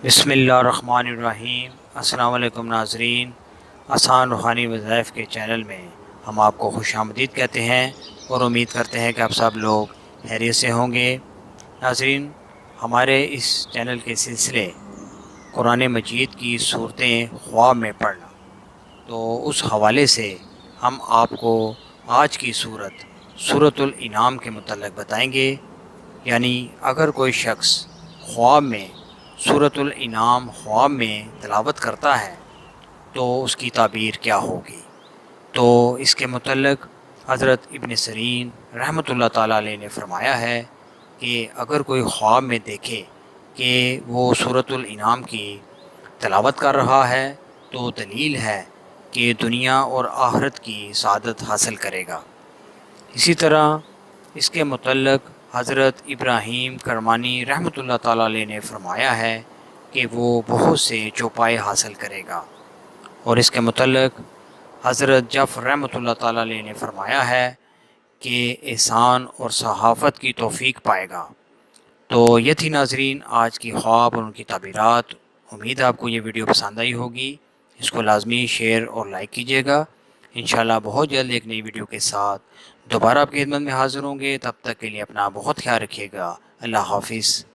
بسم اللہ الرحمن الرحیم۔ السلام علیکم ناظرین، آسان روحانی وظائف کے چینل میں ہم آپ کو خوش آمدید کہتے ہیں اور امید کرتے ہیں کہ آپ سب لوگ خیریت سے ہوں گے۔ ناظرین، ہمارے اس چینل کے سلسلے قرآن مجید کی صورتیں خواب میں پڑھنا، تو اس حوالے سے ہم آپ کو آج کی سورۃ الانعام کے متعلق بتائیں گے۔ یعنی اگر کوئی شخص خواب میں سورۃ الانعام خواب میں تلاوت کرتا ہے تو اس کی تعبیر کیا ہوگی۔ تو اس کے متعلق حضرت ابن سیرین رحمۃ اللہ تعالیٰ علیہ نے فرمایا ہے کہ اگر کوئی خواب میں دیکھے کہ وہ سورۃ الانعام کی تلاوت کر رہا ہے تو دلیل ہے کہ دنیا اور آخرت کی سعادت حاصل کرے گا۔ اسی طرح اس کے متعلق حضرت ابراہیم کرمانی رحمۃ اللہ تعالیٰ علیہ نے فرمایا ہے کہ وہ بہت سے چوپائے حاصل کرے گا۔ اور اس کے متعلق حضرت جعفر رحمۃ اللہ تعالیٰ علیہ نے فرمایا ہے کہ احسان اور صحافت کی توفیق پائے گا۔ تو یہ تھی ناظرین آج کی خواب اور ان کی تعبیرات۔ امید ہے آپ کو یہ ویڈیو پسند آئی ہوگی۔ اس کو لازمی شیئر اور لائک کیجیے گا۔ انشاءاللہ بہت جلد ایک نئی ویڈیو کے ساتھ دوبارہ آپ کی خدمت میں حاضر ہوں گے۔ تب تک کے لیے اپنا بہت خیال رکھیے گا۔ اللہ حافظ۔